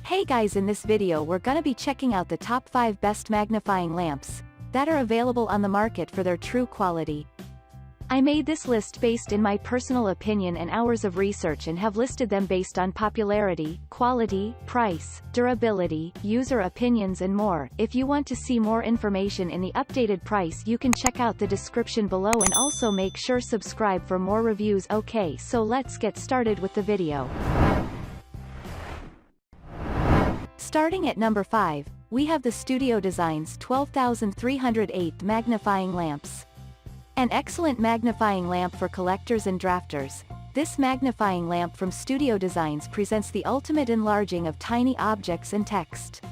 Hey guys, in this video we're gonna be checking out the top 5 best magnifying lamps that are available on the market for their true quality. I made this list based in my personal opinion and hours of research and have listed them based on popularity, quality, price, durability, user opinions and more. If you want to see more information in the updated price, you can check out the description below and also make sure subscribe for more reviews. Okay, so let's get started with the video. Starting at number 5, we have the Studio Designs 12308 magnifying lamps. An excellent magnifying lamp for collectors and drafters. This magnifying lamp from Studio Designs presents the ultimate enlarging of tiny objects and text.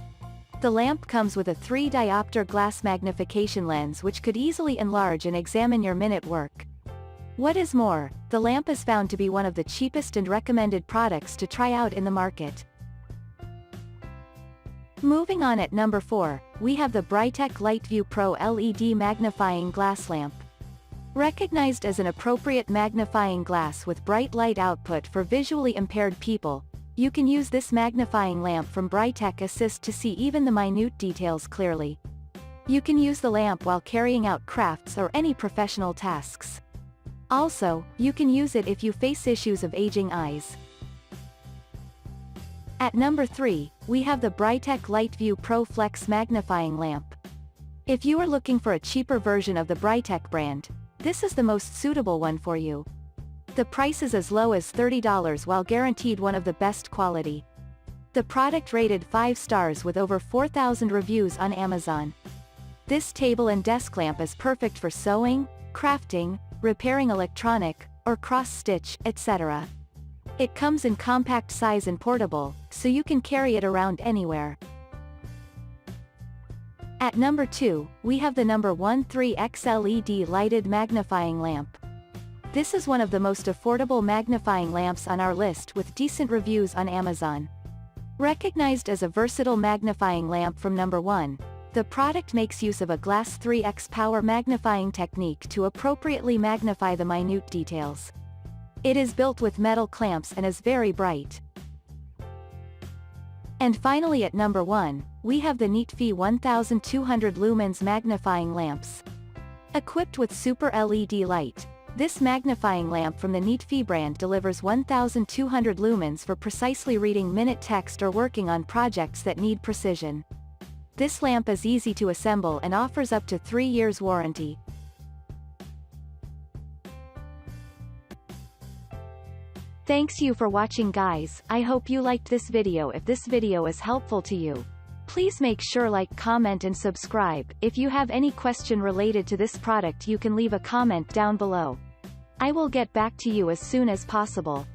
The lamp comes with a 3-diopter glass magnification lens which could easily enlarge and examine your minute work. What is more, the lamp is found to be one of the cheapest and recommended products to try out in the market. Moving on at number 4, we have the Brightech LightView Pro LED magnifying glass lamp. Recognized as an appropriate magnifying glass with bright light output for visually impaired people, you can use this magnifying lamp from Brytech Assist to see even the minute details clearly. You can use the lamp while carrying out crafts or any professional tasks. Also, you can use it if you face issues of aging eyes. At number 3, we have the Brightech LightView Proflex magnifying lamp. If you are looking for a cheaper version of the Brytech brand, this is the most suitable one for you. The price is as low as $30 while guaranteed one of the best quality. The product rated 5 stars with over 4,000 reviews on Amazon. This table and desk lamp is perfect for sewing, crafting, repairing electronic, or cross-stitch, etc. It comes in compact size and portable, so you can carry it around anywhere. At number 2, we have the number 13X LED lighted magnifying lamp. This is one of the most affordable magnifying lamps on our list with decent reviews on Amazon. Recognized as a versatile magnifying lamp from number 1, the product makes use of a glass 3x power magnifying technique to appropriately magnify the minute details. It is built with metal clamps and is very bright. And finally at number 1, we have the Neatfee 1200 Lumens magnifying lamps. Equipped with super LED light, this magnifying lamp from the Neatfee brand delivers 1200 lumens for precisely reading minute text or working on projects that need precision. This lamp is easy to assemble and offers up to 3 years warranty. Thanks you for watching guys. I hope you liked this video. If this video is helpful to you, please make sure like, comment and subscribe. If you have any question related to this product you can leave a comment down below. I will get back to you as soon as possible.